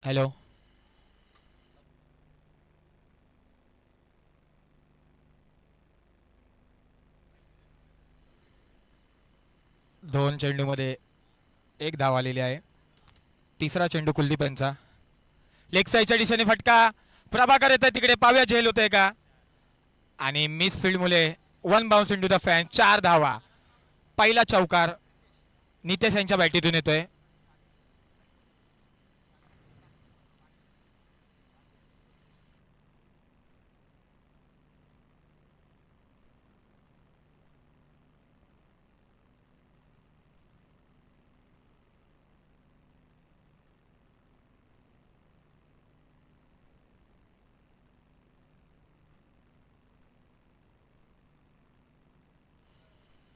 Hello. दोन चेंडूमध्ये एक धाव आलेली आहे. तिसरा चेंडू कुलदीप यांचा. लेग साईडच्या दिशेने फटका. प्रभाकर येतोय तिकडे. पाव्या झेल होतोय का? आणि मिस फील्ड मुले one bounce into the fan. 4 धावा. पहिला चौकार नितेश यांच्या बॅटीतून येतोय.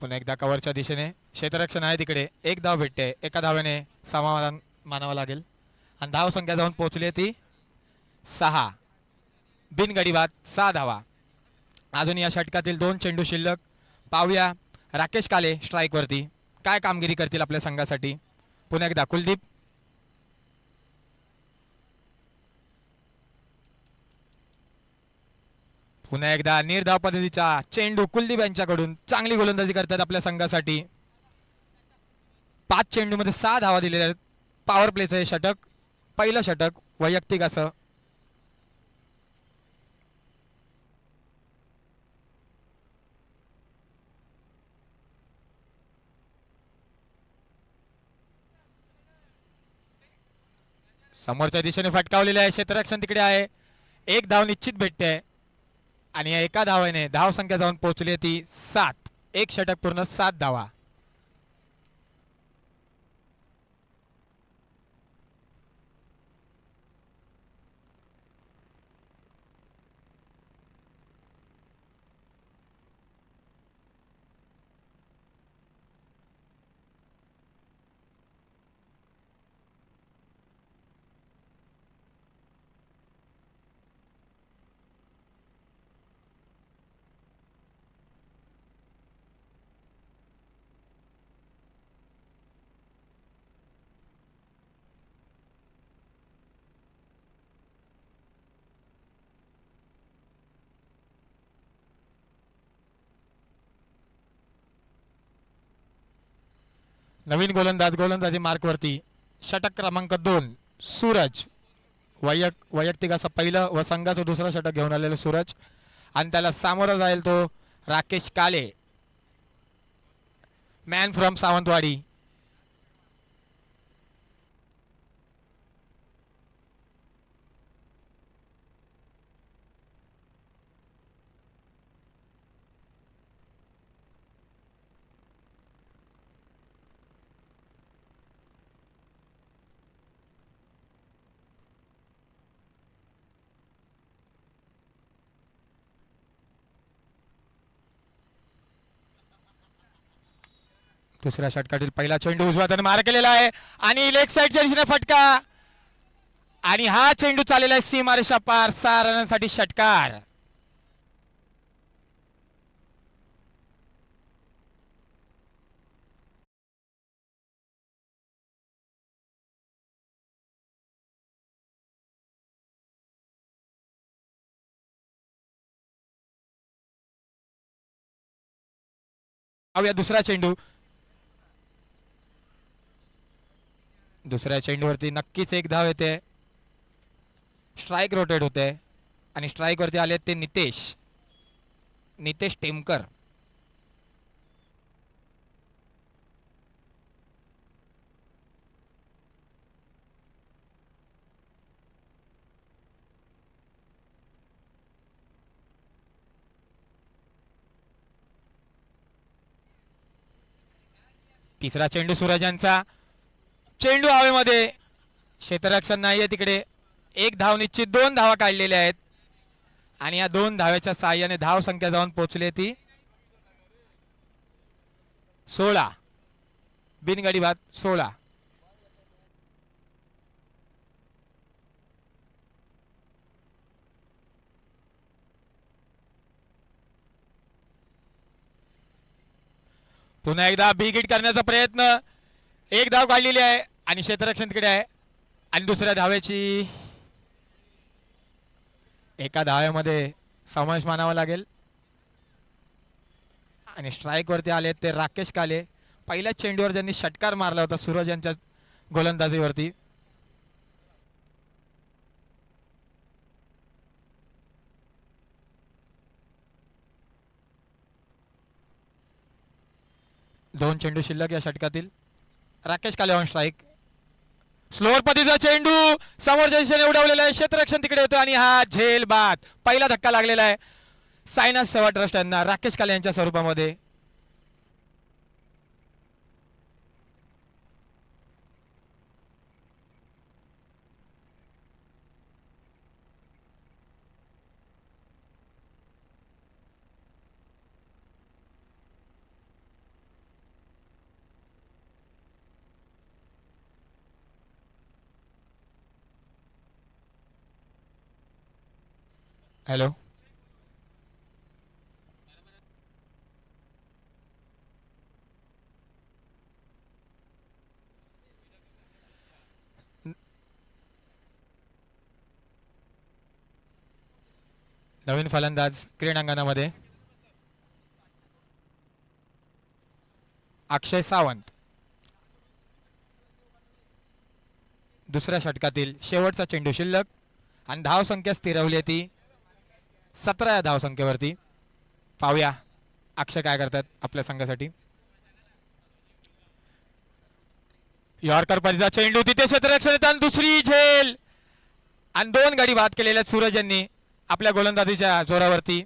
पुन्हा एकदा कव्हरच्या दिशेने क्षेत्ररक्षण आहे तिकडे. एक धाव भेटते. एका धावेने समाधान मानावं लागेल. आणि धाव संख्या जाऊन पोहोचली आहे ती 6. बिनगडी बाद 6 धावा. अजून या षटकातील 2 चेंडू शिल्लक. पाहूया राकेश काले स्ट्राईक वरती काय कामगिरी करतील आपल्या संघासाठी. पुन्हा एकदा कुलदीप. पुन्हा एकदा निर्धाव पद्धतीचा चेंडू कुलदीप यांच्याकडून. चांगली गोलंदाजी करतात आपल्या संघासाठी. 5 चेंडूमध्ये 6 धावा दिलेल्या आहेत. पॉवर प्लेचं हे षटक. पहिलं षटक वैयक्तिक असं. समोरच्या दिशेने फटकावलेले आहे. क्षेत्ररक्षण तिकडे आहे. एक धाव निश्चित भेटते. आणि या एका धावाने धाव संख्या जाऊन पोहोचली ती 7. एक षटक पूर्ण 7 धावा. नवीन गोलंदाजी मार्कवरती. षटक क्रमांक 2 सूरज. वैयक्तिक असं पहिलं व संघाचं दुसरं षटक घेऊन आलेलं सूरज. आणि त्याला सामोरा जाईल तो राकेश काले, मॅन फ्रॉम सावंतवाडी. दुसऱ्या षटकातील पहिला चेंडू उजव्या हाताने मार केलेला आहे. आणि लेग साईडच्या दिशेने फटका. आणि हा चेंडू चाललेला आहे सीमारेषा पार. 6 रनांसाठी षटकार. दुसरा चेंडू. दुसऱ्या चेंडूवरती नक्कीच एक धाव येते. स्ट्राईक रोटेट होते. आणि स्ट्राईक वरती आले ते नितेश टेमकर. तिसरा चेंडू सूरज यांचा. चेंडू हवेमध्ये. क्षेत्ररक्षण नाहीये तिकडे. एक धाव निश्चित. 2 धावा काढलेल्या आहेत. आणि या 2 धावेच्या साहाय्याने धाव संख्या जाऊन पोहोचली ती 16. बिनगडी बाद 16. पुन्हा एकदा बिग हिट करण्याचा प्रयत्न. एक धाव काढलेली आहे. आणि क्षेत्ररक्षण तिकडे आहे. आणि दुसऱ्या धावेची एका धावेमध्ये समावेश मानावा लागेल. आणि स्ट्राईक वरती आले ते राकेश काले. पहिल्याच चेंडूवर ज्यांनी षटकार मारला होता सूरज यांच्या गोलंदाजीवरती. दोन चेंडू शिल्लक या षटकातील. राकेश काले ऑन स्ट्राईक. स्लोअर पद्धतीचा चेंडू समोरच्या दिशेने उडवलेला आहे. क्षेत्ररक्षण तिकडे होतं आणि हा झेल बाद. पहिला धक्का लागलेला आहे साईनाथ सेवा ट्रस्ट यांना राकेश काले यांच्या स्वरूपामध्ये. हॅलो. नवीन फलंदाज क्रीडांगणामध्ये अक्षय सावंत. दुसऱ्या षटकातील शेवटचा चेंडू शिल्लक आणि धाव संख्या स्थिरवली ती 17 या धाव संख्येवरती. पाहूया अक्षय काय करतात आपल्या संघासाठी. यॉर्कर परीचा चेंडू तिथे क्षेत्ररक्षण येतात. दुसरी झेल आणि 2 गडी बाद केलेल्या सूरज यांनी आपल्या गोलंदाजीच्या जोरावरती.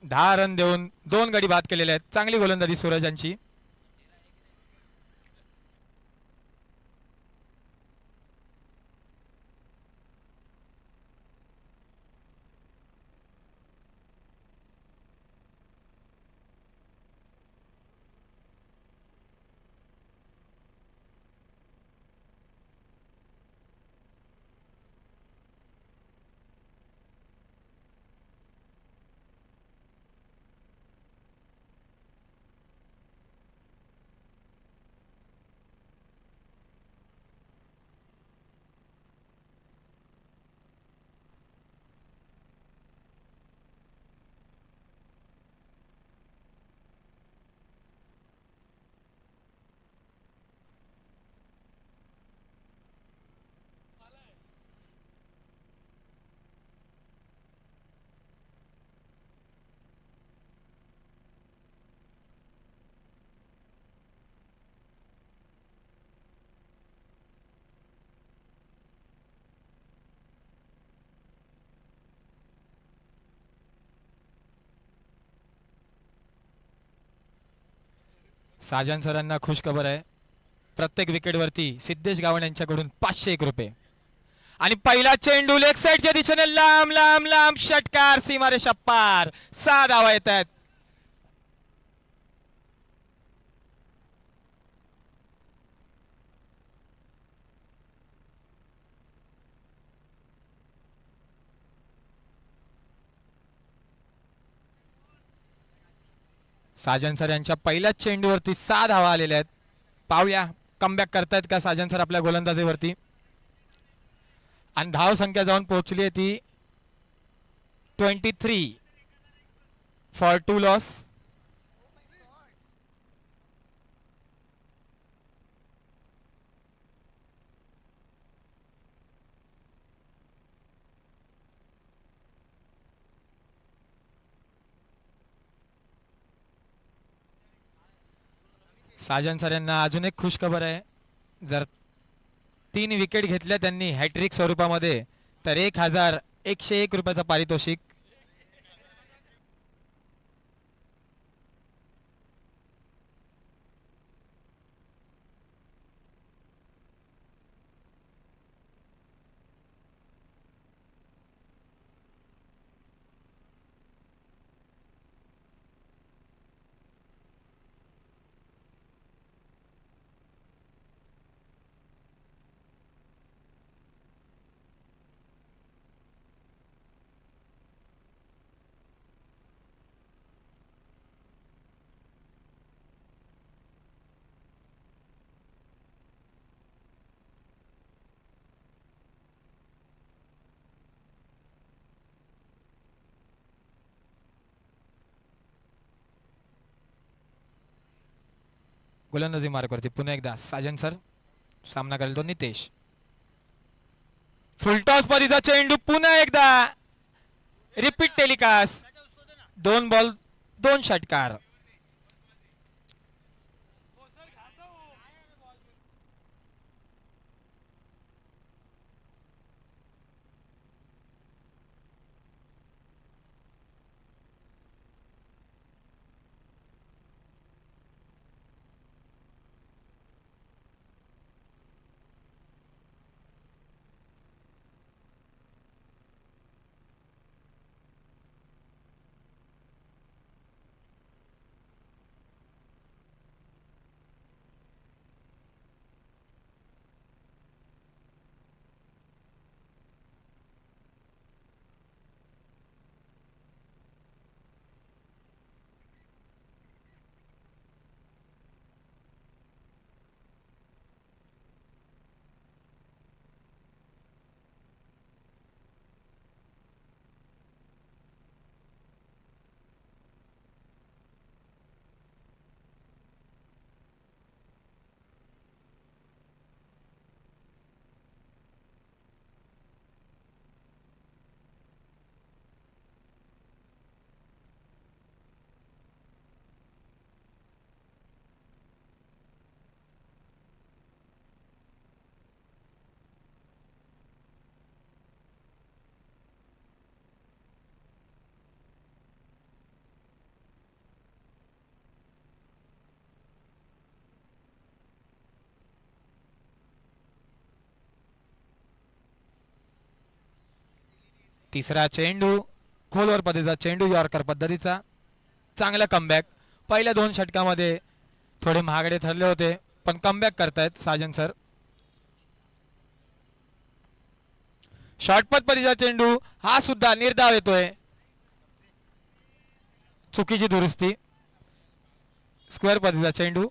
दहा रन देऊन 2 गडी बाद केलेले आहेत. चांगली गोलंदाजी सूरज यांची. साजन सरांना खुश खबर आहे. प्रत्येक विकेटवरती सिद्धेश गावण यांच्याकडून 501 रुपये. आणि पहिला चेंडू लेग साईडच्या दिशेने लांब लांब लांब षटकार सीमारेषा पार. 6 धावा येत आहेत. साजन सर यांच्या पहिल्याच चेंडूवरती 6 धावा आलेल्या आहेत. पाहूया कमबॅक करतायत का साजन सर आपल्या गोलंदाजीवरती. आणि धाव संख्या जाऊन पोहोचली आहे ती 23 फॉर 2 लॉस. साजन सर यांना अजून एक खुश खबर आहे. जर 3 विकेट घेतल्या त्यांनी हॅट्रिक स्वरूपामध्ये तर 1101 रुपयाचं पारितोषिक. गोलंदाजी मार्कवरती पुन्हा एकदा साजन सर. सामना करेल तो नितेश. फुलटॉस परीचा चेंडू पुन्हा एकदा रिपीट टेलिकास्ट. 2 बॉल 2 षटकार. तिसरा चेंडू खोलवर पद्धतीचा चेंडू यॉर्कर पद्धतीचा. चांगला कमबॅक. पहिल्या 2 षटकामध्ये थोडे महागडे ठरले होते पण कमबॅक करतायत साजन सर. शॉर्टपट पद्धतीचा चेंडू हा सुद्धा निर्धाव येतोय. चुकीची दुरुस्ती. स्क्वेअर पद्धतीचा चेंडू.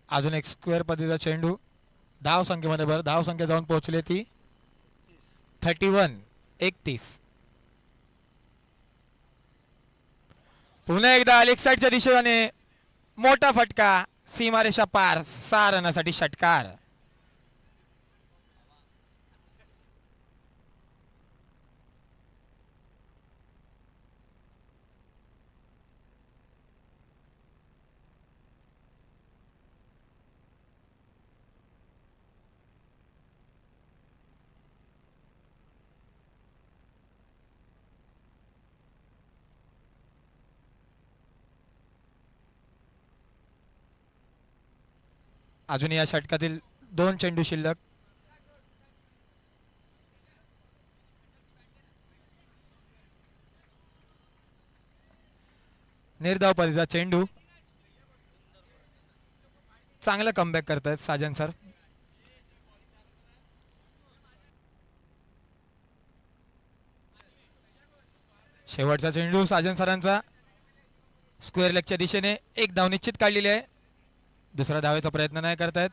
अजून एक स्क्वेअर पद्धतीचा चेंडू. धाव संख्येमध्ये बरं धाव संख्या जाऊन पोहोचली ती 31. पुन्हा एकदा लेग साईडच्या दिशेने मोठा फटका. सीमारेषा पार. 6 रनासाठी षटकार. अजून या षटकातील 2 चेंडू शिल्लक. निर्धाव पद्धतीचा चेंडू. चांगला कमबॅक करतायत साजन सर. शेवटचा चेंडू साजन सरांचा. स्क्वेअर लेगच्या दिशेने एक धाव निश्चित काढलेली आहे. दुसरा धावेचा प्रयत्न नाही करतायत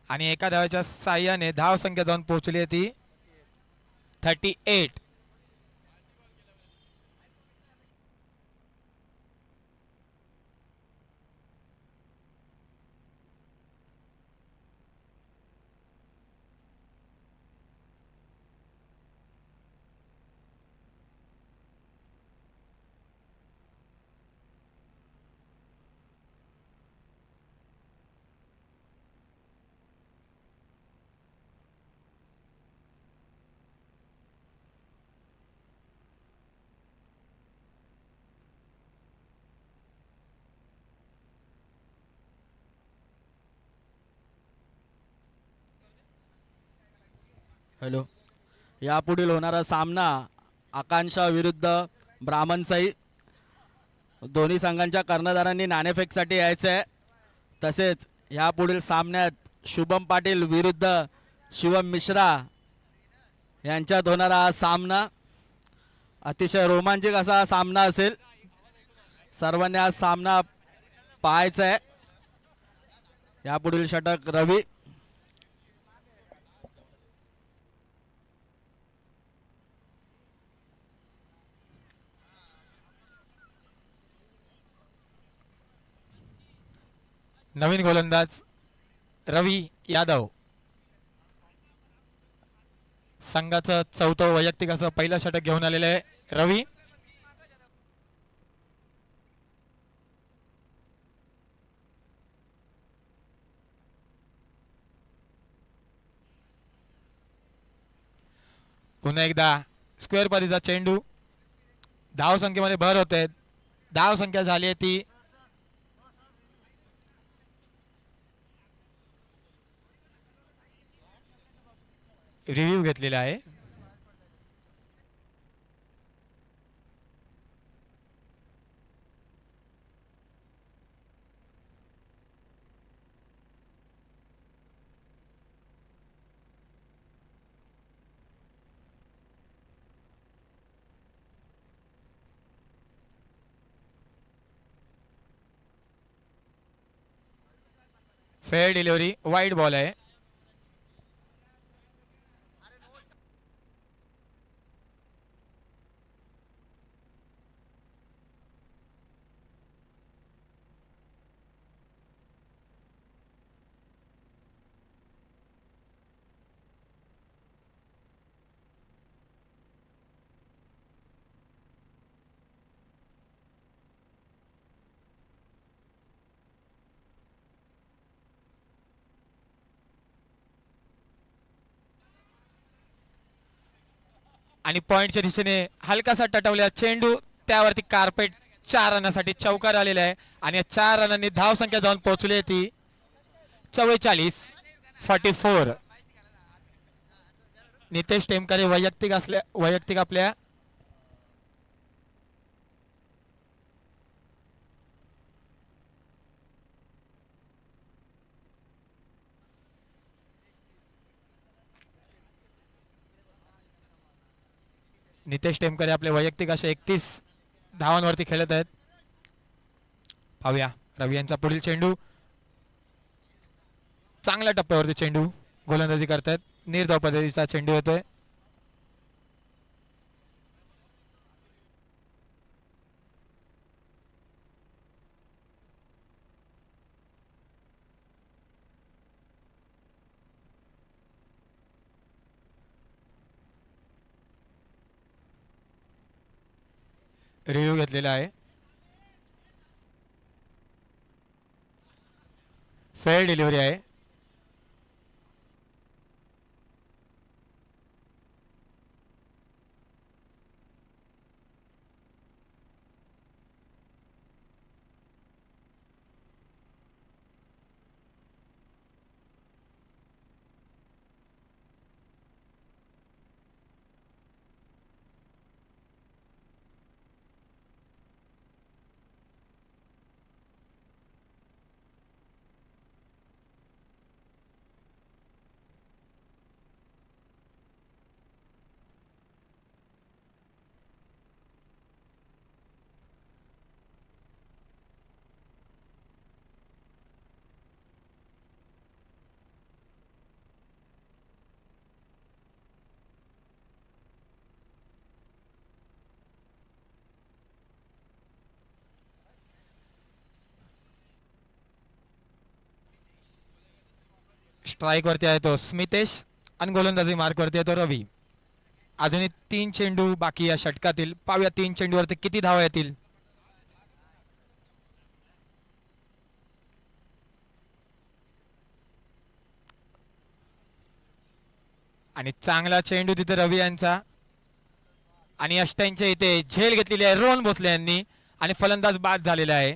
आणि एका धावेच्या साह्याने धाव संख्या जाऊन पोहोचली आहे ती 38. हॅलो. यापुढील होणारा सामना आकांक्षा विरुद्ध ब्राह्मणसाई. दोन्ही संघांच्या कर्णधारांनी नाणेफेकसाठी यायचं आहे. तसेच यापुढील सामन्यात शुभम पाटील विरुद्ध शिवम मिश्रा यांच्यात होणारा हा सामना अतिशय रोमांचक असा हा सामना असेल. सर्वांनी हा सामना पाहायचा आहे. यापुढील षटक रवी. नवीन गोलंदाज रवी यादव. संघाचं चौथं वैयक्तिक असं पहिलं षटक घेऊन आलेलं आहे रवी. पुन्हा एकदा स्क्वेअर पद्धतीचा चेंडू. धाव संख्येमध्ये भर होते. धाव संख्या झाली आहे ती रिव्ह्यू घेतलेला आहे. फेअर डिलिव्हरी वाईड बॉल आहे. आणि पॉइंटच्या दिशेने हलकासा टटवलेला चेंडू. त्यावरती कार्पेट 4 रनासाठी चौकार आलेला आहे. आणि या 4 रनांनी धाव संख्या जाऊन पोहोचली ती 44-44. नितेश टेमकरे वैयक्तिक आपल्या नितेश टेमकरे आपले वैयक्तिक असे 31 धावांवरती खेळत आहेत. पाहूया रवी यांचा पुढील चेंडू. चांगल्या टप्प्यावरती चेंडू गोलंदाजी करतायत. निर्धाव पद्धतीचा चेंडू येतोय. रिव्ह्यू घेतलेला आहे. फेअर डिलिव्हरी आहे. स्ट्राइक वरती आहे तो स्मितेश आणि गोलंदाजी मार्क वरती आहे तो रवी. अजूनही 3 चेंडू बाकी या षटकातील. पाहूया 3 चेंडूवरती किती धावा येतील. आणि चांगला चेंडू तिथे रवी यांचा. आणि अष्टांच्या इथे झेल घेतलेली आहे रोहन भोसले यांनी. आणि फलंदाज बाद झालेला आहे.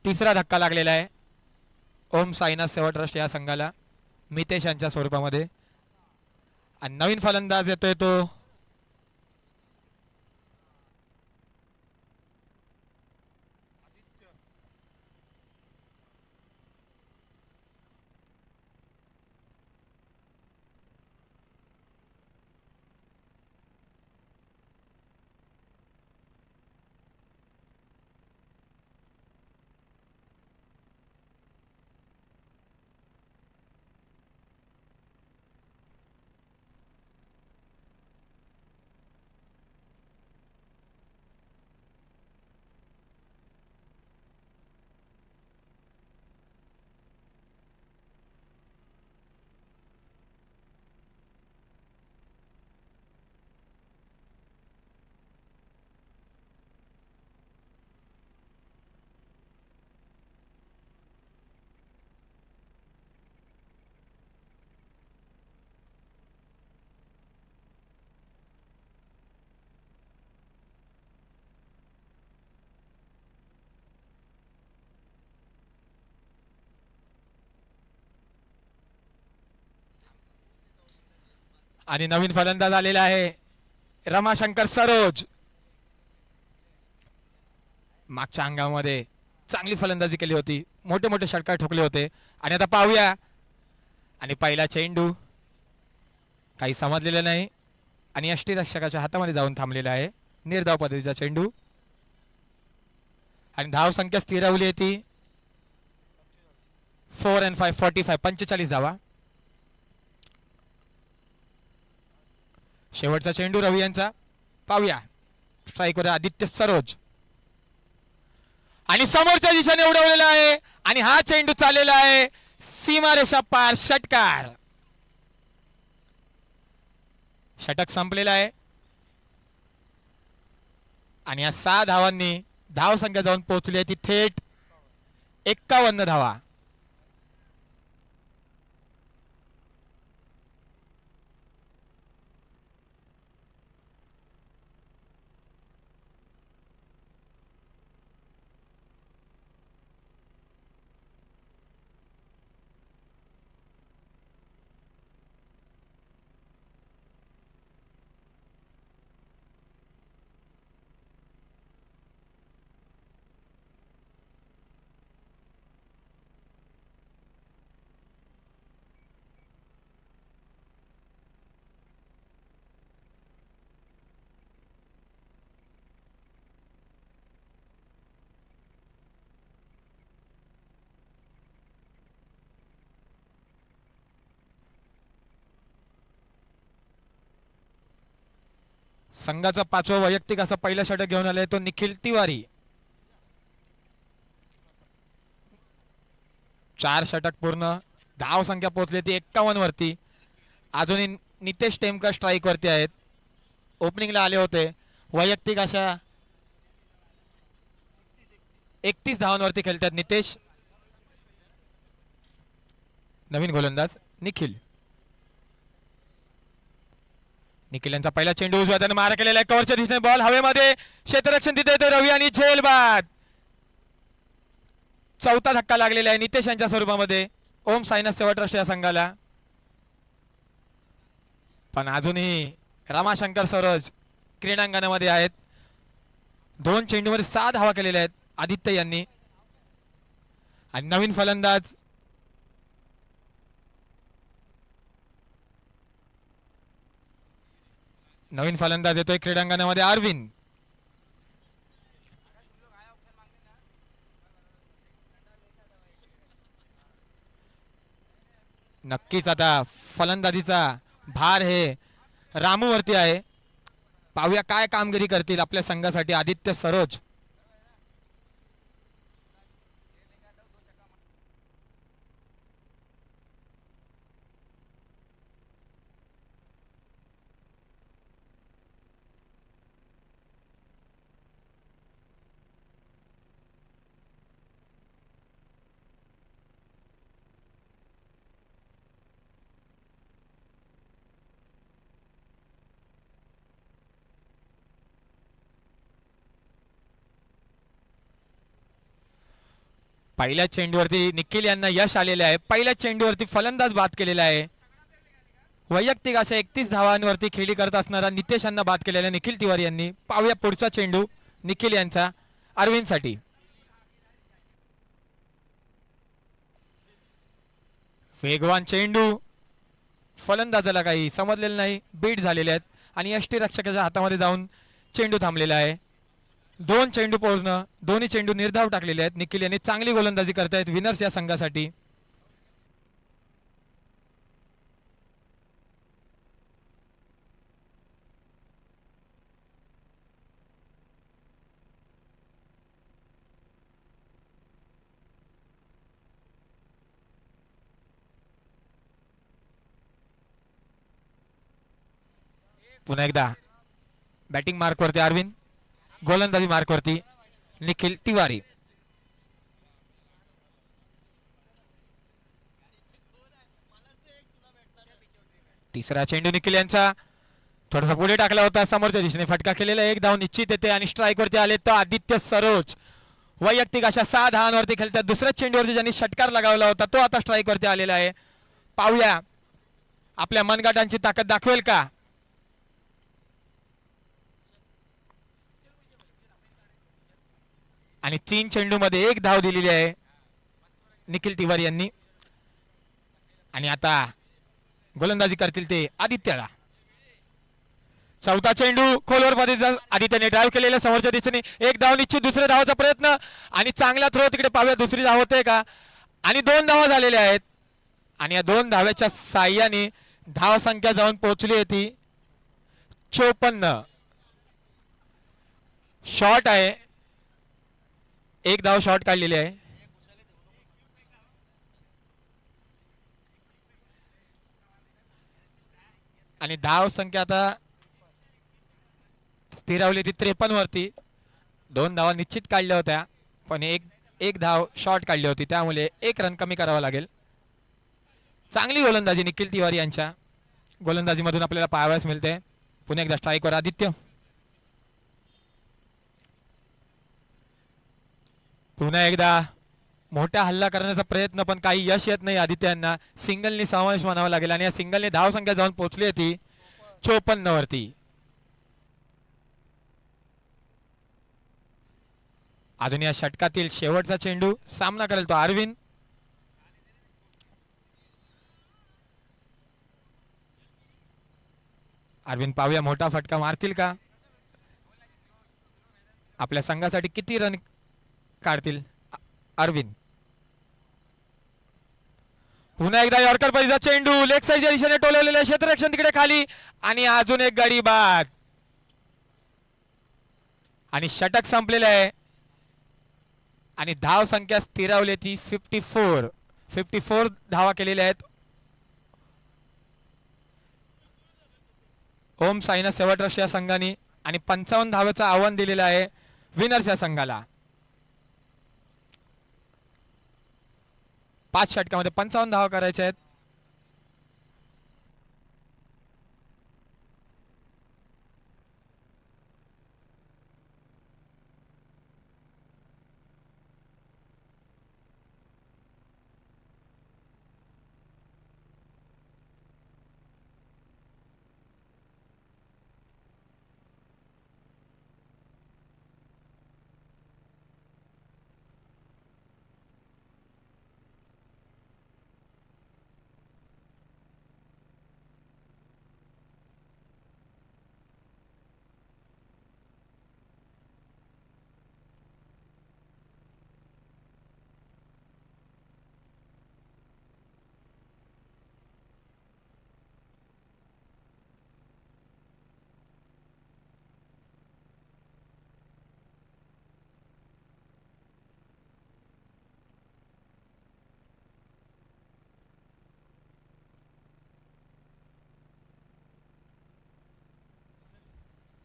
तिसरा धक्का लागलेला आहे ओम साईनाथ सेवा ट्रस्ट या संघाला मितेश यांच्या स्वरूपामध्ये. आणि नवीन फलंदाज येतोय तो आणि नवीन फलंदाज आलेला आहे रमाशंकर सरोज. मागच्या अंगामध्ये चांगली फलंदाजी केली होती, मोठे मोठे षटकार ठोकले होते. आणि आता पाहूया. आणि पहिला चेंडू काही समजलेलं नाही आणि यष्टीरक्षकाच्या हातामध्ये जाऊन थांबलेला आहे. निर्धाव पद्धतीचा चेंडू आणि धाव संख्या स्थिरावली आहे ती 4 and 5 45 45 धावा. शेवटचा चेंडू रवी यांचा. पाहूया. स्ट्राईकवर आदित्य सरोज आणि समोरच्या दिशेने उडवलेला आहे आणि हा चेंडू चाललेला आहे सीमारेषा पार. षटकार. षटक संपलेला आहे आणि या 6 धावांनी धाव संख्या जाऊन पोहोचली आहे ती थेट 51 धावा. संघाचा 5वा वैयक्तिक असा पहिला षटक घेऊन आलाय तो निखिल तिवारी. 4 षटक पूर्ण. धाव संख्या पोहोचली ती 51 वरती. अजूनही नितेश टेमकर स्ट्राईक वरती आहेत. ओपनिंगला आले होते. वैयक्तिक अशा 31 धावांवरती खेळतात नितेश. नवीन गोलंदाज निखिल. निखिल यांचा पहिला चेंडू उजव्या हाताने मारा केलेला आहे. कव्हरच्या दिशेने बॉल हवेमध्ये. क्षेत्ररक्षण तिथे येते रवी आणि झेल बाद. चौथा धक्का लागलेला आहे नितेश यांच्या स्वरूपामध्ये ओम साईनाथ सेवा ट्रस्ट या संघाला. पण अजूनही रमाशंकर सरोज क्रीडांगणामध्ये आहेत. 2 चेंडूमध्ये 6 धावा केलेल्या आहेत आदित्य यांनी. आणि नवीन फलंदाज येतोय क्रीडांगणामध्ये अरविंद. नक्कीच आता फलंदाजीचा भार हे रामूवरती आहे. पाहूया काय कामगिरी करतील आपल्या संघासाठी आदित्य सरोज. पहिल्या चेंडूवरती निखिल यांना यश आलेले आहे. पहिल्या चेंडूवरती फलंदाज बाद केलेला आहे. वैयक्तिक अशा 31 धावांवरती खेळी करत असणारा नितेश यांना बाद केलेला निखिल तिवारी यांनी. पाहूया पुढचा चेंडू निखिल यांचा अरविंद साठी. वेगवान चेंडू. फलंदाजाला काही समजलेलं नाही. बीट झालेले आहेत आणि यष्टीरक्षकाच्या हातामध्ये जाऊन चेंडू थांबलेला आहे. 2 चेंडू पूर्ण. दोन्ही चेंडू निर्धाव टाकलेले आहेत. निखिल यांनी चांगली गोलंदाजी करतायत विनर्स या संघासाठी. पुन्हा एकदा बॅटिंग मार्कवरती अरविंद. गोलंदाजी मार्कवरती निखिल तिवारी. तिसरा चेंडू निखिल यांचा थोडासा पुढे टाकला होता. समोरच्या दिशेने फटका केलेला. 1 धाव निश्चित येते आणि स्ट्राईक वरती आले तो आदित्य सरोज. वैयक्तिक अशा 6 धावांवरती खेळतात. दुसऱ्या चेंडूवरती ज्यांनी षटकार लगावला होता तो आता स्ट्राईक वरती आलेला आहे. पाहूया आपल्या मनगटांची ताकद दाखवेल का? आणि 3 चेंडूमध्ये 1 धाव दिलेली आहे निखिल तिवारी यांनी. आणि आता गोलंदाजी करतील ते आदित्यला. चौथा चेंडू खोलवर मध्ये आदित्यने ड्राईव्ह केलेल्या समोरच्या दिशेने 1 धाव निश्चित. दुसऱ्या धावाचा प्रयत्न आणि चांगला थ्रो तिकडे पाहूया दुसरी धाव होते का. आणि 2 धावा झालेल्या आहेत. आणि या 2 धाव्याच्या साह्याने धाव संख्या जाऊन पोहोचली होती 54. शॉट आहे, 1 धाव शॉट काढलेली आहे. आणि धाव संख्या आता स्थिरावली ती 53 वरती. 2 धावा निश्चित काढल्या होत्या पण एक धाव शॉट काढली होती, त्यामुळे 1 रन कमी करावा लागेल. चांगली गोलंदाजी निखिल तिवारी यांच्या गोलंदाजीमधून आपल्याला पाहावयास मिळते. पुन्हा एकदा स्ट्राईकवर आदित्य. पुन्हा एकदा मोठा हल्ला करण्याचा प्रयत्न पण काही यश येत नाही आदित्य यांना. सिंगलनी समावेश म्हणावा लागेल आणि या सिंगलने धाव संख्या जाऊन पोहोचली होती 54 वरती. अजून या षटकातील शेवटचा चेंडू सामना करेल तो अरविंद. अरविंद पाहूया मोठा फटका मारतील का, आपल्या संघासाठी किती रन काढतील अरविंद. पुन्हा एकदा यॉर्कर परीचा चेंडू लेग साईडच्या दिशेने टोलवलेले क्षेत्ररक्षण तिकडे खाली आणि अजून एक गडी बाद आणि षटक संपलेले आहे. आणि धाव संख्या स्थिरावली ती 54 धावा केलेल्या आहेत ओम साईनाथ सेवा ट्रस्ट या संघाने आणि 55 धावेचं आव्हान दिलेलं आहे विनर्स या संघाला. 5 षटकामध्ये 55 धावा करायच्या आहेत.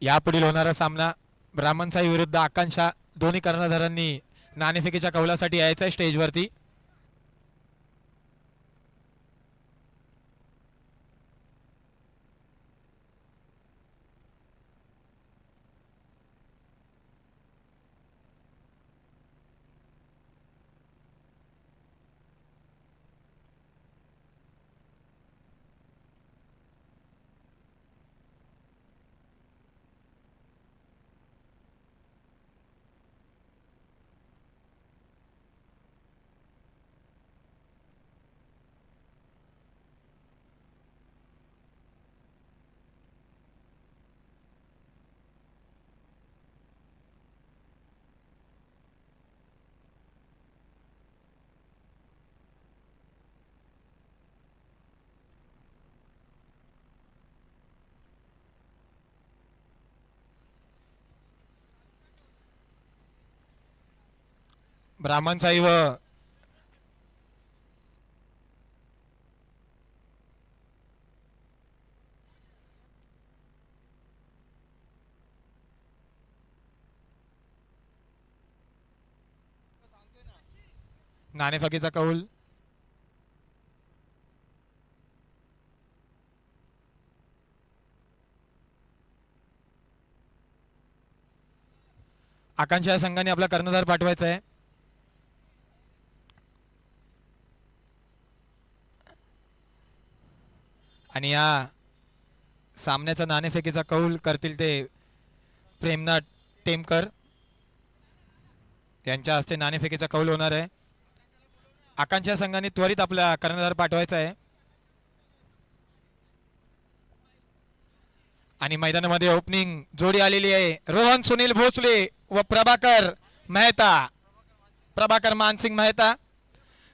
यापुढील होणारा सामना ब्राह्मणसाई विरुद्ध आकांक्षा. दोन्ही कर्णधारांनी नाणेफेकीच्या कौलासाठी यायचं आहे स्टेजवरती. ब्राह्मणसाई व नाणेफेकीचा कौल. आकांक्षा या संघाने आपला कर्णधार पाठवायचा आहे. आणि या सामन्याचा नाणेफेकीचा कौल करतील ते प्रेमनाथ टेमकर यांच्या हस्ते नाणेफेकीचा कौल होणार आहे. आकांक्षा संघाने त्वरित आपला कर्णधार पाठवायचा आहे. आणि मैदानामध्ये ओपनिंग जोडी आलेली आहे. रोहन सुनील भोसले व प्रभाकर मेहता, प्रभाकर मानसिंग मेहता,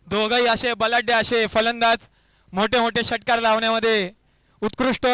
दोघही असे बलाढ्य असे फलंदाज, मोठे मोठे षटकार लावण्यामध्ये उत्कृष्ट.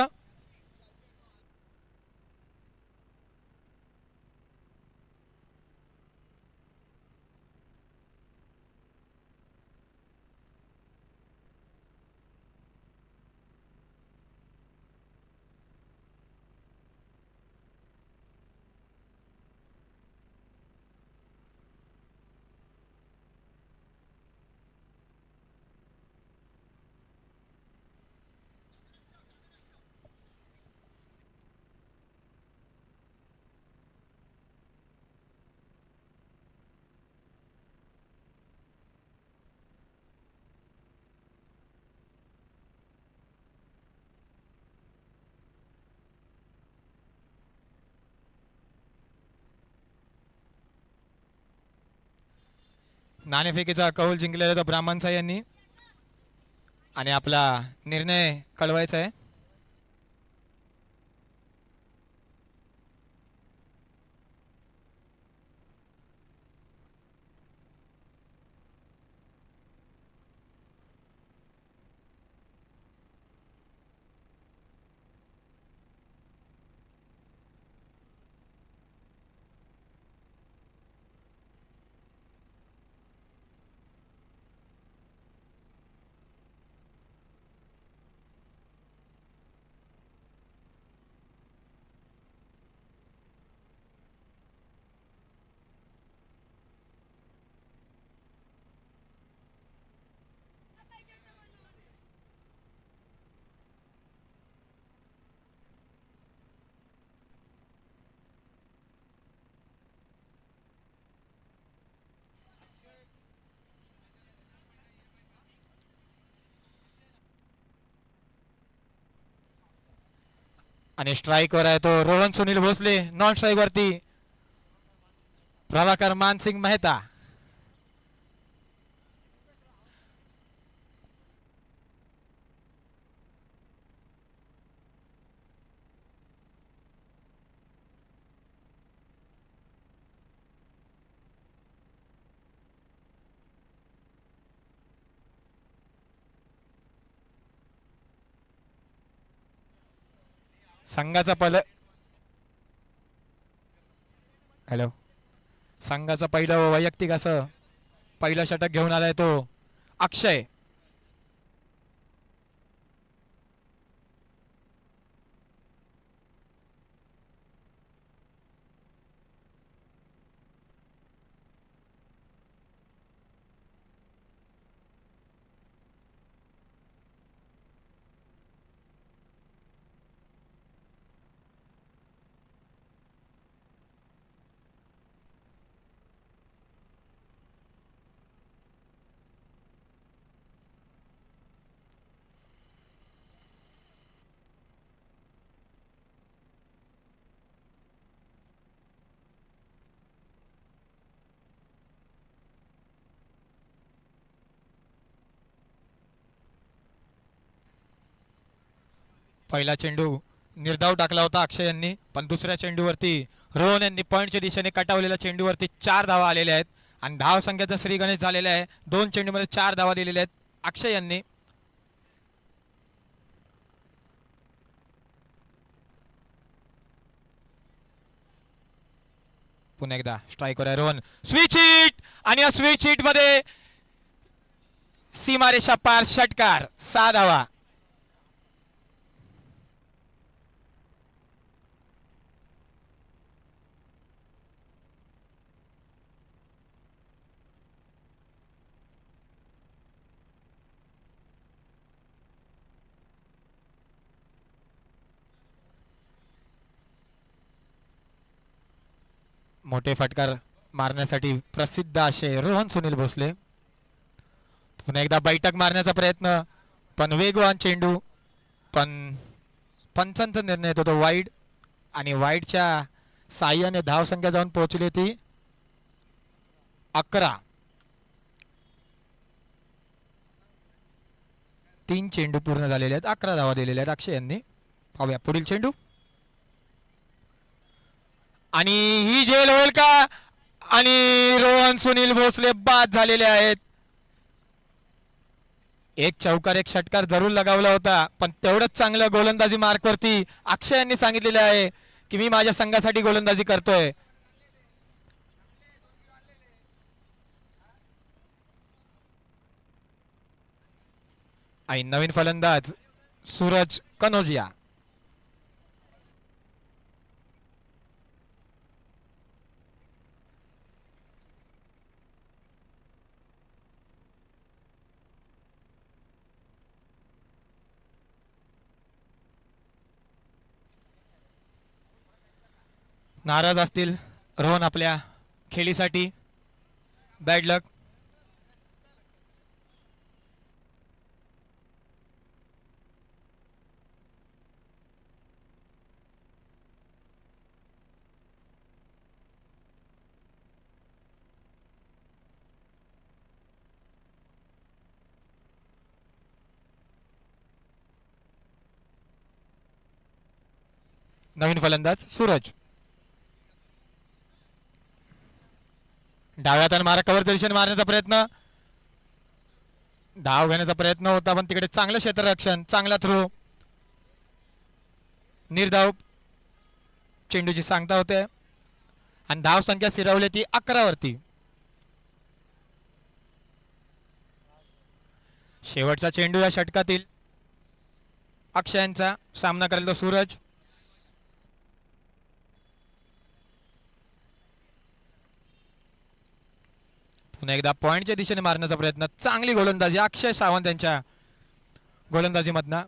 नाणेफेकीचा कौल जिंकलेला तो ब्राह्मणसाई यांनी आणि आपला निर्णय कळवायचा आहे. आणि स्ट्राइक वर आहे तो रोहन सुनील भोसले. नॉन स्ट्राइक वरती प्रभाकर मानसिंग मेहता. संघाचा हॅलो, संघाचा पहिलं वैयक्तिक असं पहिलं षटक घेऊन आलाय तो अक्षय. पहिला चेंडू निर्धाव टाकला होता अक्षय यांनी, पण दुसऱ्या चेंडूवरती रोहन यांनी पॉईंटच्या दिशेने कटावलेल्या चेंडूवरती 4 धावा आलेल्या आहेत आणि धाव संख्येचा श्रीगणेश झालेला आहे. 2 चेंडूमध्ये 4 धावा दिलेल्या आहेत अक्षय यांनी. पुन्हा एकदा स्ट्राइकवर आहे रोहन. स्विच हिट आणि या स्विच हिट मध्ये सीमारेषा पार षटकार, 6 धावा. मोठे फटकार मारण्यासाठी प्रसिद्ध असे रोहन सुनील भोसले. पुन्हा एकदा बैठक मारण्याचा प्रयत्न, पण वेगवान चेंडू, पण पंचांचा निर्णय येतो तो वाईड आणि वाईडच्या साह्याने धावसंख्या जाऊन पोहोचली ती 11. 3 चेंडू पूर्ण झालेले आहेत. 11 धावा दिलेल्या आहेत अक्षय यांनी. पाहूया पुढील चेंडू आणि ही झेल होईल का आणि रोहन सुनील भोसले बाद झालेले आहेत. एक चौकार एक षटकार जरूर लगावला होता पण तेवढंच चांगलं गोलंदाजी मार्कवरती अक्षय यांनी सांगितलेले आहे की मी माझ्या संघासाठी गोलंदाजी करतोय. आणि नवीन फलंदाज सूरज कनोजिया. नाराज असतील रोहन आपल्या खेळीसाठी. बॅड लक. नवीन फलंदाज सूरज. डाव्या हाताने मार्कावरच्या दिशेने मारण्याचा प्रयत्न. धाव घेण्याचा प्रयत्न होता पण तिकडे चांगलं क्षेत्ररक्षण. चांगला थ्रो. निर्धाव चेंडूची सांगता होते आणि धाव संख्या स्थिरावली ती 11 वरती. शेवटचा चेंडू या षटकातील अक्षयांचा. सामना करेल तो सूरज. पुन्हा एकदा पॉइंटच्या दिशेने मारण्याचा प्रयत्न. चांगली गोलंदाजी अक्षय सावंत यांच्या गोलंदाजीमधनं.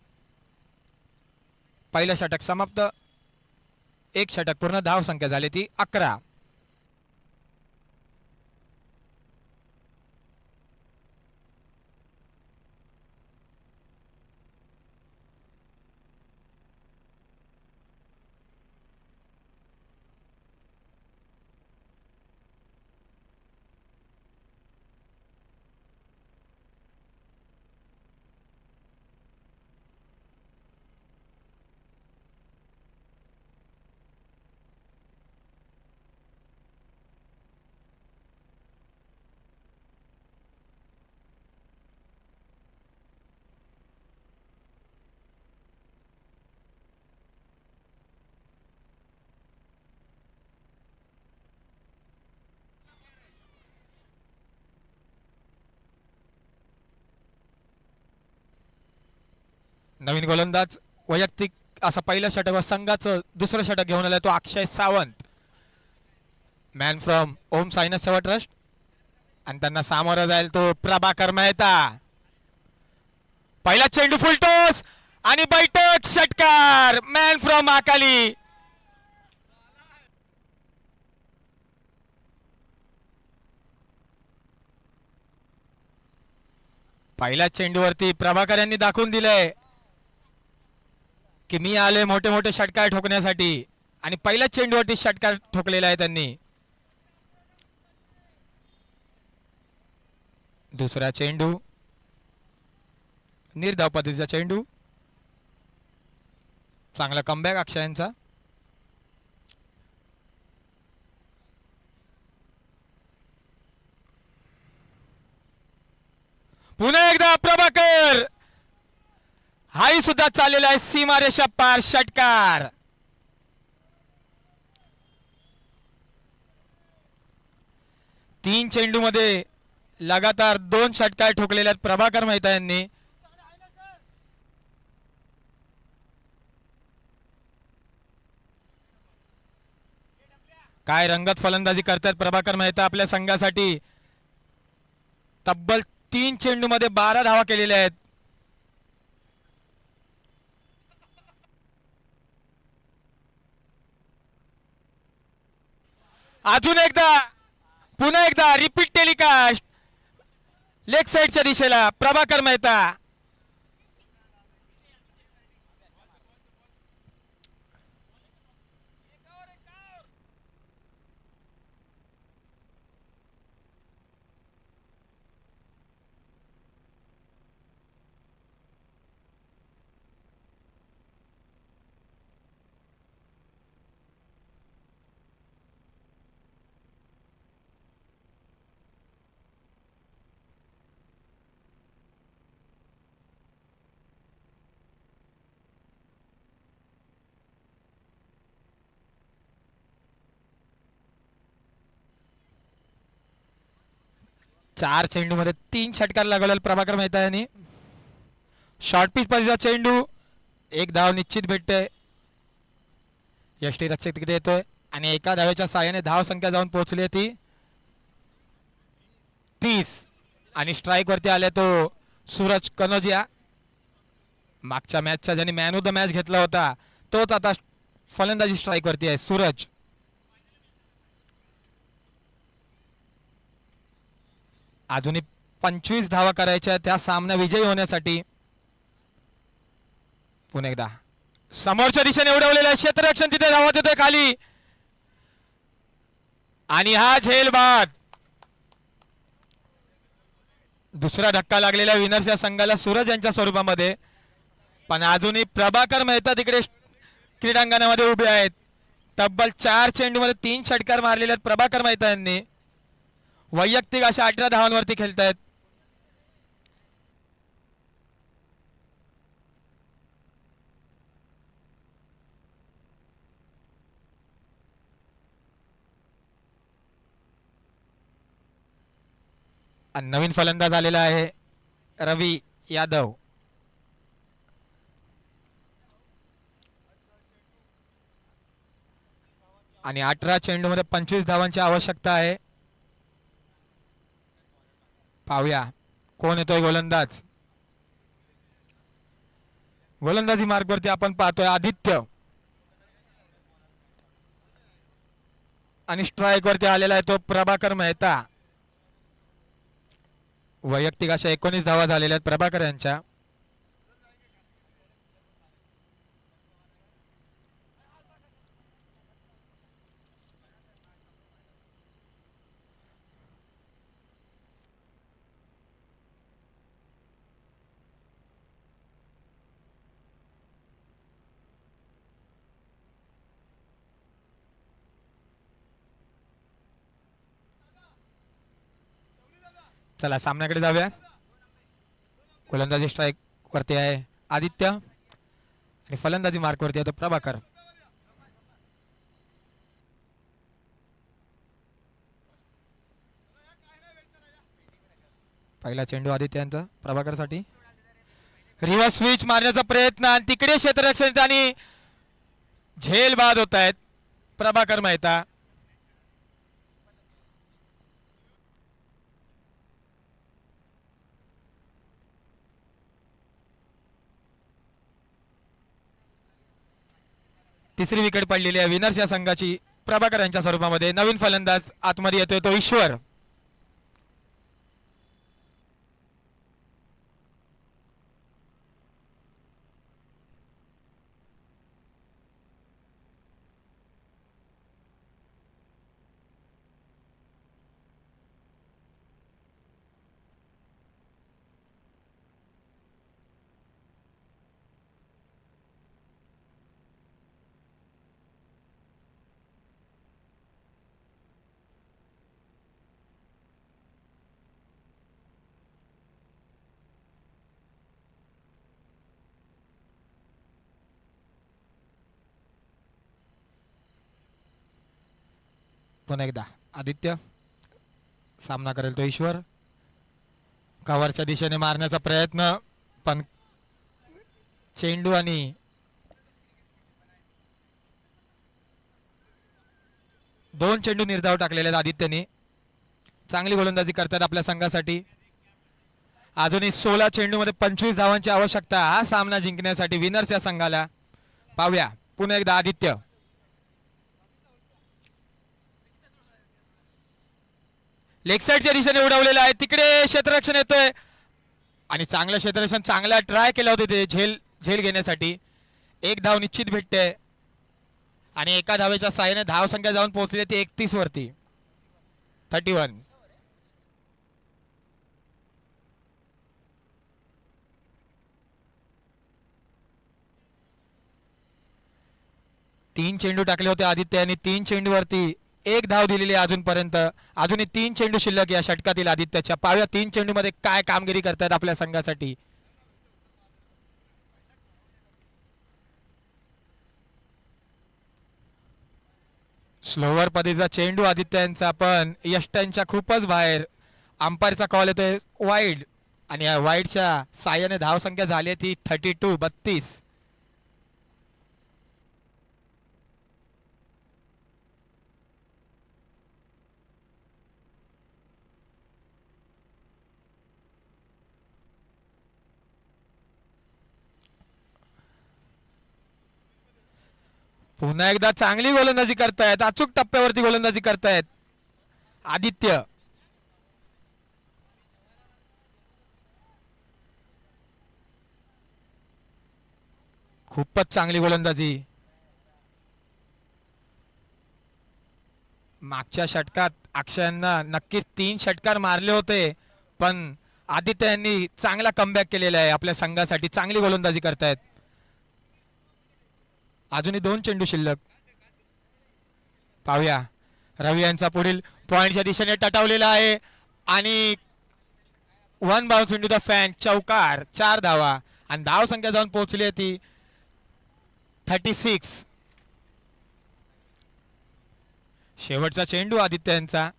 पहिलं षटक समाप्त. एक षटक पूर्ण. धाव संख्या झाली ती 11. नवीन गोलंदाज वैयक्तिक असा पहिलं षटक व संघाचं दुसरं षटक घेऊन आलाय तो अक्षय सावंत. मॅन फ्रॉम ओम साईनाथ सेवा ट्रस्ट. आणि त्यांना सामोरं जाईल तो प्रभाकर मेहता. पहिला चेंडू फुलटोस आणि बैठक षटकार. मॅन फ्रॉम अकाली. पहिल्या चेंडूवरती प्रभाकर यांनी दाखवून दिलंय की मी आले मोठे मोठे षटकार ठोकण्यासाठी आणि पहिल्या चेंडूवरती षटकार ठोकलेला आहे त्यांनी. दुसरा चेंडू निर्धाव पद्धतीचा चेंडू. चांगला कमबॅक अक्षयांचा. पुन्हा एकदा प्रभाकर. हाही सुद्धा चाललेला आहे सीमारेषा पार षटकार. तीन चेंडू मध्ये लगातार 2 षटकार ठोकलेले आहेत प्रभाकर मेहता यांनी. काय रंगत फलंदाजी करतात प्रभाकर मेहता आपल्या संघासाठी. तब्बल 3 चेंडू मध्ये 12 धावा केलेल्या आहेत. अजून एकदा पुन्हा एकदा रिपीट टेलिकास्ट. लेग साइडच्या दिशेला प्रभाकर मेहता. 4 चेंडूमध्ये 3 षटकार लगवलेला प्रभाकर मेहता यांनी. शॉर्ट पिच परीचा चेंडू, एक धाव निश्चित भेटते. यष्टीरक्षक तिकडे येतोय आणि एका धावेच्या साहाय्याने धाव संख्या जाऊन पोहोचली ती 30. आणि स्ट्राईक वरती आले तो सूरज कनोजिया. मागच्या मॅचचा ज्यांनी मॅन ऑफ द मॅच घेतला होता तोच आता फलंदाजी स्ट्राईक वरती आहे सूरज. अजूनही 25 धावा करायच्या त्या सामना विजयी होण्यासाठी. पुन्हा एकदा समोरच्या दिशेने उडवलेलं क्षेत्ररक्षण, तिथे धावत येतोय खाली आणि हा झेल बाद. दुसरा धक्का लागलेला विनर्स या संघाला सूरज यांच्या स्वरूपामध्ये. पण अजूनही प्रभाकर मेहता तिकडे क्रीडांगणामध्ये उभे आहेत. तब्बल 4 चेंडूमध्ये 3 षटकार मारलेले आहेत प्रभाकर मेहता यांनी. वैयक्तिक अशा 18 धावांवरती खेळतायत. नवीन फलंदाज आलेला आहे रवी यादव. आणि 18 चेंडूमध्ये 25 धावांची आवश्यकता आहे. पाहूया कोण येतोय गोलंदाज. गोलंदाजी मार्गवरती आपण पाहतोय आदित्य. आणि स्ट्राईक वरती आलेला आहे तो प्रभाकर मेहता. वैयक्तिक अशा 19 धावा झालेल्या आहेत प्रभाकर यांच्या. चला सामन्याकडे जाऊया. गोलंदाजी स्ट्राईक वरती आहे आदित्य आणि फलंदाजी मार्क वरती आहे तो प्रभाकर. पहिला चेंडू आदित्य यांचा प्रभाकर साठी. रिव्हर्स स्विच मारण्याचा प्रयत्न आणि तिकडे क्षेत्ररक्षण आणि झेल बाद होत आहेत प्रभाकर मेहता. तिसरी विकेट पडलेली आहे विनर्स या संघाची प्रभाकर यांच्या स्वरूपामध्ये. नवीन फलंदाज आतमध्ये येतोय तो ईश्वर. पुन्हा एकदा आदित्य. सामना करेल तो ईश्वर. कव्हरच्या दिशेने मारण्याचा प्रयत्न पण चेंडू आणि दोन चेंडू निर्धाव टाकलेले आहेत आदित्यने. चांगली गोलंदाजी करतात आपल्या संघासाठी. अजूनही 16 चेंडूमध्ये 25 धावांची आवश्यकता हा सामना जिंकण्यासाठी विनर्स या संघाला. पाहूया पुन्हा एकदा आदित्य. लेग साईडच्या दिशेने उडवलेला आहे तिकडे क्षेत्ररक्षण येतोय आणि चांगलं क्षेत्ररक्षण चांगला ट्राय केला होता ते झेल घेण्यासाठी. एक धाव निश्चित भेटते आणि एका धावेच्या साहाय्याने धाव संख्या जाऊन पोहोचली ती 31 वरती 31. तीन चेंडू टाकले होते आदित्य यांनी. 3 चेंडू वरती एक धाव दिलेली अजूनपर्यंत. अजूनही 3 चेंडू शिल्लक या षटकातील आदित्यच्या. पाहूया 3 चेंडू मध्ये काय कामगिरी करतात आपल्या संघासाठी. स्लोवर पद्धतीचा चेंडू आदित्य यांचा पण यष्ट्यांच्या खूपच बाहेर. अंपायरचा कॉल येतोय वाईड आणि या वाईडच्या साह्याने धावसंख्या झाली ती 32. पुन्हा एकदा चांगली गोलंदाजी करतायत, अचूक टप्प्यावरती गोलंदाजी करतायत आदित्य. खूपच चांगली गोलंदाजी. मागच्या षटकात अक्षयांना नक्कीच 3 षटकार मारले होते, पण आदित्य यांनी चांगला कमबॅक केलेला आहे आपल्या संघासाठी. चांगली गोलंदाजी करतायत. अजूनही 2 चेंडू शिल्लक. पाहूया रवी यांचा पुढील पॉइंटच्या दिशेने टटावलेला आहे आणि 1 बाउन्स इंटू द फॅन. चौकार. 4 धावा आणि धाव संख्या जाऊन पोहोचली आहे ती 36. शेवटचा चेंडू आदित्य यांचा.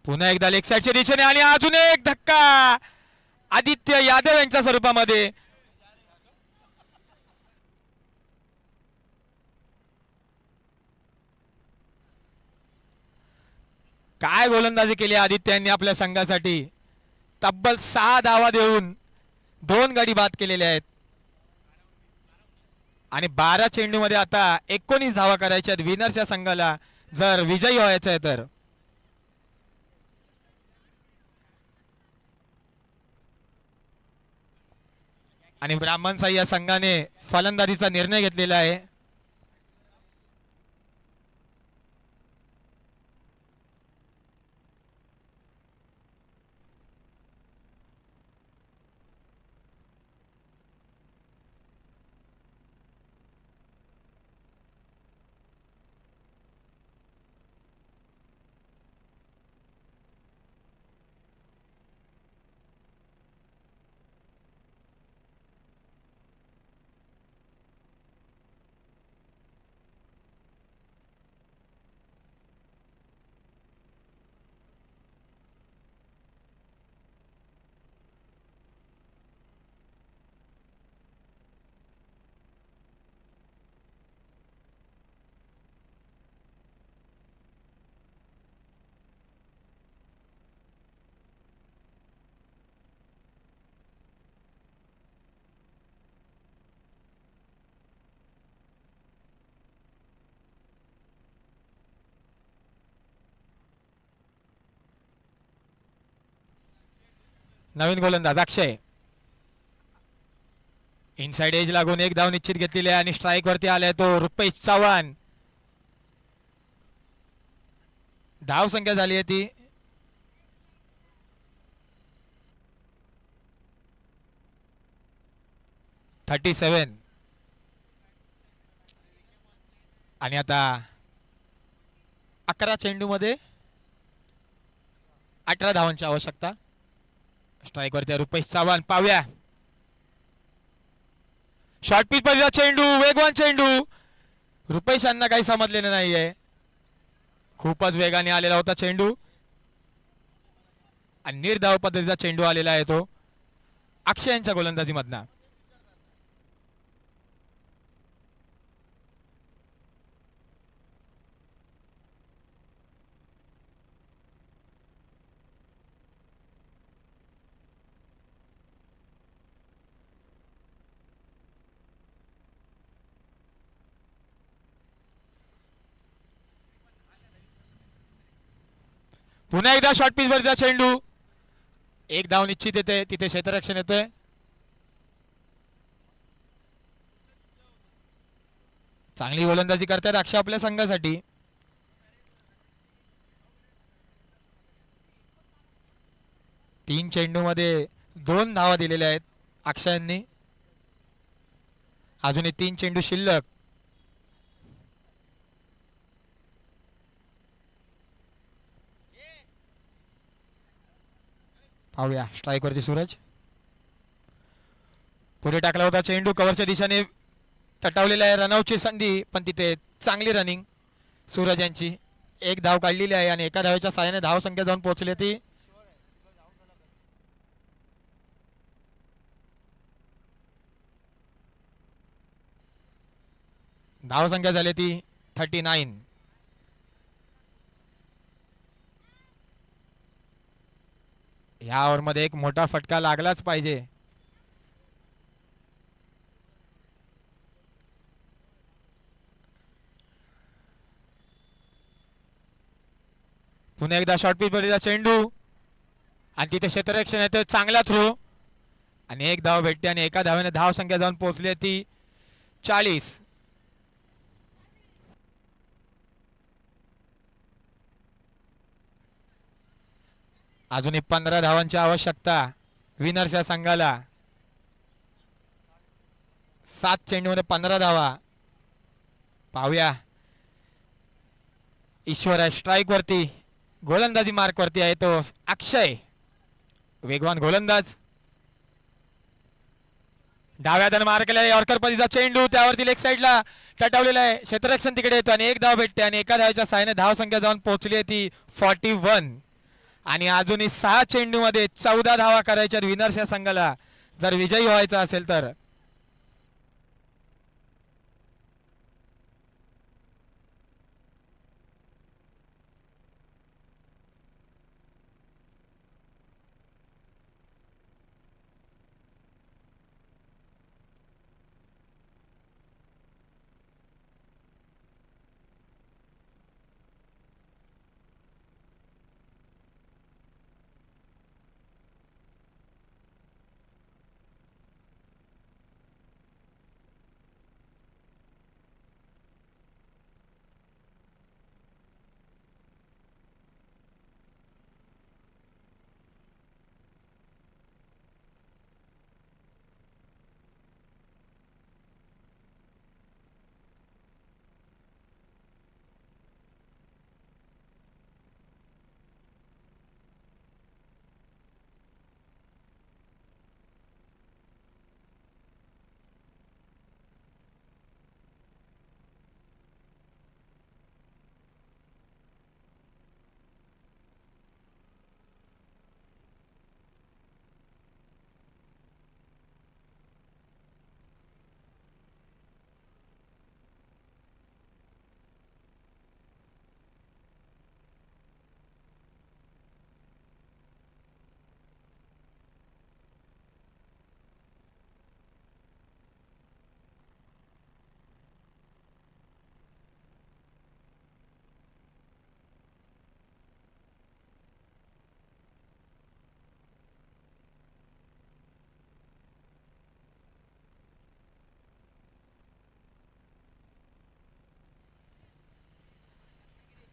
पुन्हा एकदा लेग साईडच्या दिशेने आणि अजून एक धक्का आदित्य यादव यांच्या स्वरूपामध्ये. काय गोलंदाजी केली आदित्यांनी आपल्या संघासाठी. तब्बल 6 धावा देऊन 2 गडी बाद केलेले आहेत आणि 12 चेंडू मध्ये आता 19 धावा करायच्या आहेत विनर्स या संघाला जर विजयी व्हायचं आहे तर. आणि ब्राह्मण साई या संघाने फलंदाजीचा निर्णय घेतलेला आहे. नवीन गोलंदाज अक्षय. इनसाइड एज लागून 1 धाव निश्चित घेतलेली आहे आणि स्ट्राइक वरती आलाय तो रुपेश चव्हाण. धाव संख्या झाली आहे ती 37. आणि आता 11 चेंडू मध्ये 18 धावांची आवश्यकता. स्ट्राइक वरती रुपेश चव्हाण. पाहूया शॉर्ट पिच मध्ये चेंडू. वेगवान चेंडू. रुपेश यांना काही समजलेलं नाहीये. खूपच वेगाने आलेला होता चेंडू आणि निर्धाव पद्धतीचा चेंडू आलेला आहे तो अक्षय यांच्या गोलंदाजीमधना. पुन्हा एकदा शॉर्ट पिच वरचा चेंडू. 1 धाव निश्चित येते. तिथे क्षेत्ररक्षण येतोय. चांगली गोलंदाजी करतात अक्षय आपल्या संघासाठी. तीन चेंडू मध्ये 2 धावा दिलेल्या आहेत अक्षयांनी. अजूनही 3 चेंडू शिल्लक. पाहूया स्ट्राइक वरती सूरज. पुढे टाकला होता चेंडू कव्हरच्या दिशेने टटावलेला आहे. रनआउटची संधी पण तिथे चांगली रनिंग सूरज यांची. एक धाव काढलेली आहे आणि एका धावेच्या साहाय्याने धाव संख्या जाऊन पोहोचली ती धाव संख्या झाली ती 39. या ओव्हरमध्ये एक मोठा फटका लागलाच पाहिजे. पुन्हा एकदा शॉर्ट पिच वरचा चेंडू आणि तिथे क्षेत्ररक्षण आहे. चांगला थ्रो आणि एक धाव भेटते आणि एका धावेने धाव संख्या जाऊन पोहोचली ती 40. अजूनही 15 धावांची आवश्यकता विनर्सच्या संघाला. 7 चेंडूमध्ये 15 धावा. पाहूया ईश्वर आहे स्ट्राईक वरती, गोलंदाजी मार्क वरती आहे तो अक्षय, वेगवान गोलंदाज. डाव्या हाताने मार केला यॉर्कर परीचा चेंडू त्यावरती लेग साईडला टटावलेला आहे. क्षेत्ररक्षण तिकडे येतो आणि एक धाव भेटते आणि एका धावेच्या साहाय्याने धाव संख्या जाऊन पोहोचली आहे ती 41. आणि अजूनही 6 चेंडूमध्ये 14 धावा करायच्या विनर्स या संघाला जर विजयी व्हायचा असेल तर.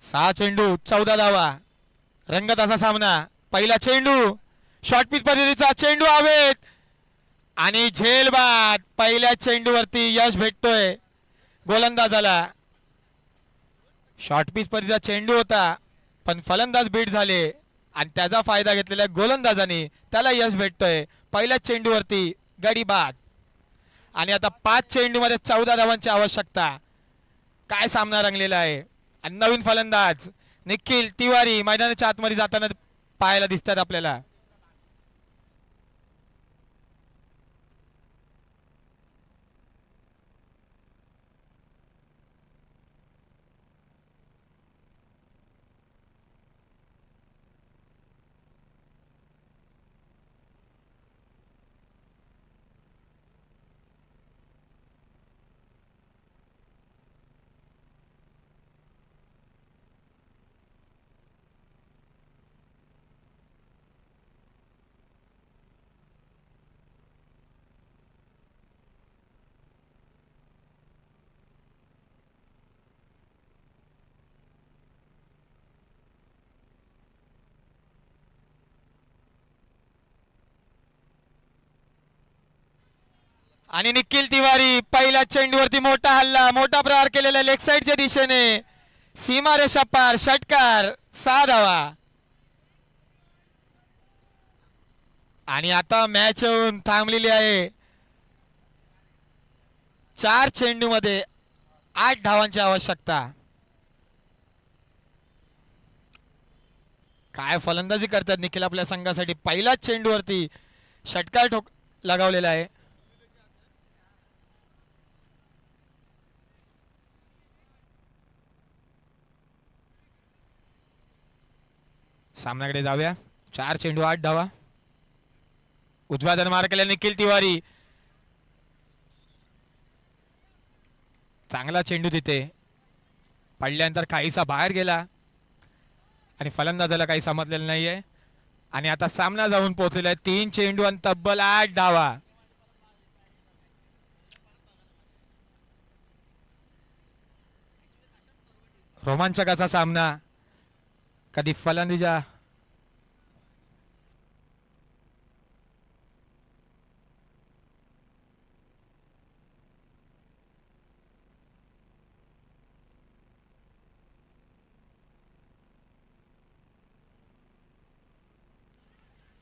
सहा चेंडू 14 धावा रंगत असा सामना. पहिला चेंडू शॉर्ट पिच पद्धतीचा चेंडू हवेत आणि झेल बाद. पहिल्या चेंडूवरती यश भेटतोय गोलंदाजाला. शॉर्ट पिच पद्धतीचा चेंडू होता पण फलंदाज बीट झाले आणि त्याचा फायदा घेतलेल्या गोलंदाजाने त्याला यश भेटतोय. पहिल्या चेंडूवरती गडी बाद आणि आता 5 चेंडूमध्ये 14 धावांची आवश्यकता. काय सामना रंगलेला आहे. आणि नवीन फलंदाज निखिल तिवारी मैदानाच्या आतमध्ये जाताना पाहायला दिसतात आपल्याला. आणि निखिल तिवारी पहिल्या चेंडूवरती मोठा हल्ला, मोठा प्रहार केलेला लेग साइडच्या दिशेने, सीमारेषा पार, षटकार, 6 धावा. आणि आता मॅच येऊन थांबलेली आहे. 4 चेंडूमध्ये 8 धावांची आवश्यकता. काय फलंदाजी करतात निखिल आपल्या संघासाठी. पहिल्याच चेंडूवरती षटकार लगावलेला आहे. सामन्याकडे जाऊया. 4 चेंडू 8 धावा. उजव्या हाताने मार केला निखिल तिवारी. चांगला चेंडू तिथे पडल्यानंतर काहीसा बाहेर गेला आणि फलंदाजाला काही समजलेलं नाहीये. आणि आता सामना जाऊन पोहोचलेला आहे. 3 चेंडू आणि तब्बल 8 धावा. रोमांचक असा सामना. कधी फलंदाजा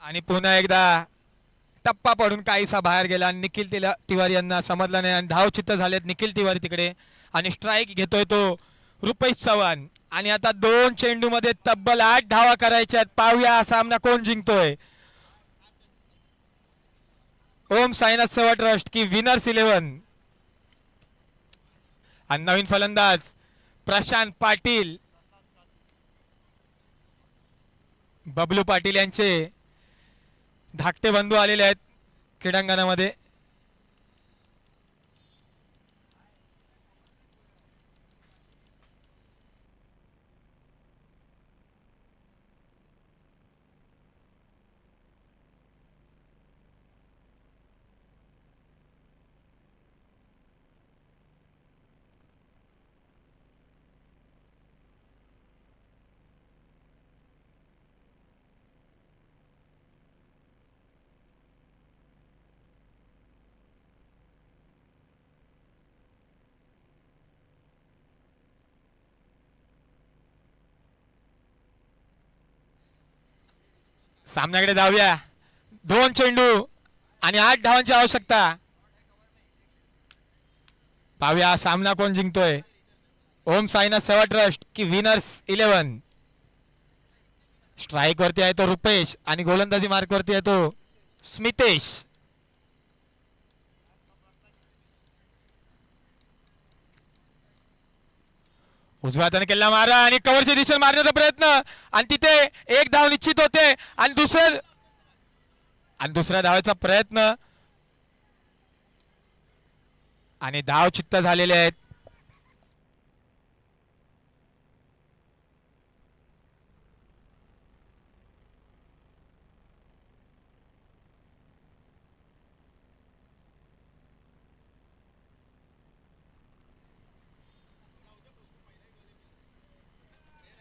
आणि पुन्हा एकदा टप्पा पडून काहीसा बाहेर गेला. निखिल तिवारी यांना समजलं नाही आणि धावचित्त झालेत निखिल तिवारी तिकडे. आणि स्ट्राईक घेतोय तो रुपेश चव्हाण. आणि आता 2 चेंडू मध्ये तब्बल 8 धावा करायच्यात. पाहूया हा सामना कोण जिंकतोय. ओम साईनाथ सेवा ट्रस्ट की विनर्स 11. आणि नवीन फलंदाज प्रशांत पाटील, बबलू पाटील यांचे धाकटे बंधू आलेले आहेत क्रीडांगणामध्ये. सामन्याकडे जाऊया. 2 चेंडू आणि 8 धावांची आवश्यकता. पाहूया हा सामना कोण जिंकतोय. ओम साईनाथ सेवा ट्रस्ट की विनर्स 11. स्ट्राईक वरती आहे तो रुपेश आणि गोलंदाजी मार्क वरती आहे तो स्मितेश. उजव्या हाताने केला मारा आणि कव्हरच्या दिशेने मारण्याचा प्रयत्न. आणि तिथे एक धाव निश्चित होते आणि दुसऱ्या धावाचा प्रयत्न आणि धाव चित्त झालेले आहेत.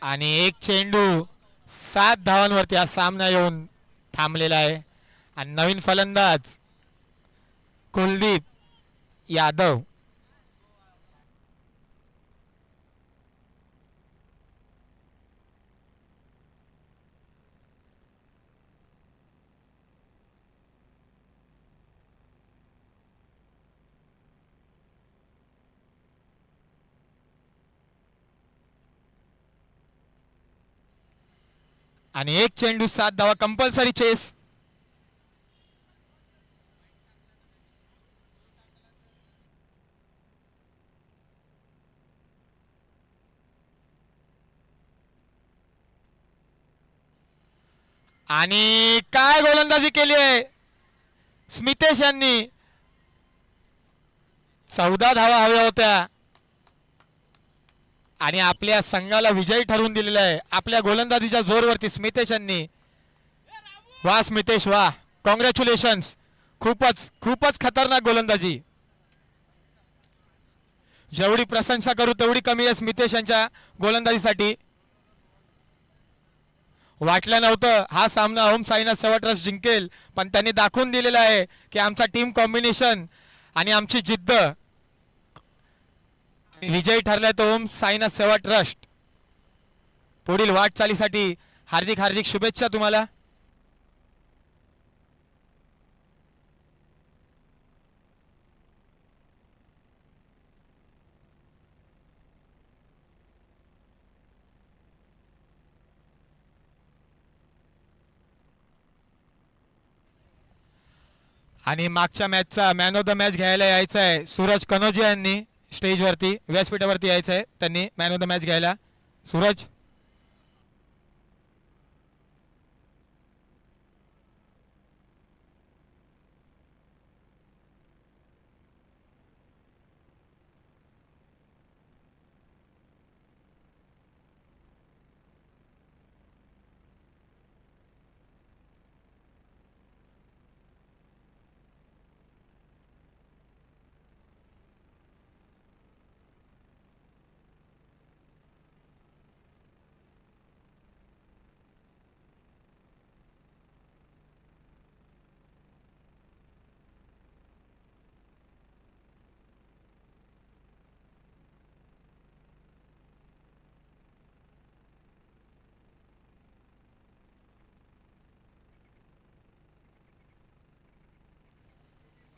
आणि एक चेंडू 7 धावांवरती हा सामना येऊन थांबलेला आहे. आणि नवीन फलंदाज कुलदीप यादव. आणि एक चेंडू 7 धावा कंपल्सरी चेस. आणि काय गोलंदाजी केली आहे स्मितेश यांनी. 14 धावा हव्या होत्या आणि आपल्या संघाला विजयी ठरवून दिलेला आहे आपल्या गोलंदाजीच्या जोरवरती स्मितेश यांनी. वा स्मितेश वा, कॉंग्रॅच्युलेशन्स. खूपच खतरनाक गोलंदाजी. जेवढी प्रशंसा करू तेवढी कमी आहे स्मितेश यांच्या गोलंदाजीसाठी. वाटलं नव्हतं हा सामना ओम साईनाथ सेवा ट्रस्ट जिंकेल, पण त्यांनी दाखवून दिलेलं आहे की आमचा टीम कॉम्बिनेशन आणि आमची जिद्द विजयी ठरलाय तो ओम साईनाथ सेवा ट्रस्ट. पुढील वाटचालीसाठी हार्दिक हार्दिक शुभेच्छा तुम्हाला. आणि मागच्या मॅचचा मॅन ऑफ द मॅच घ्यायला यायचं आहे सूरज कनोजे यांनी स्टेजवरती व्यासपीठावरती यायचं आहे त्यांनी मॅन ऑफ द मॅच घ्यायला. सूरज.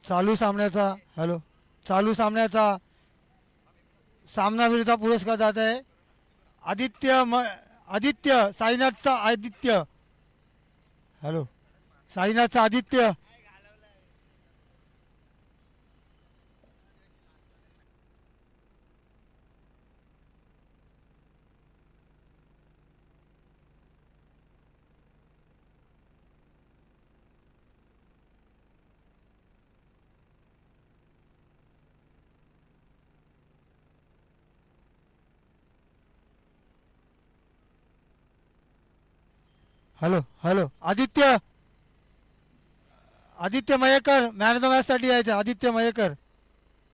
चालू सामन्याचा सामनावीरचा पुरस्कार जात आहे आदित्य साईनाथचा आदित्य. हॅलो, साईनाथचा Aditya. Hello Aditya Mayekar man of the match साठी यायचं. आदित्य मयेकर.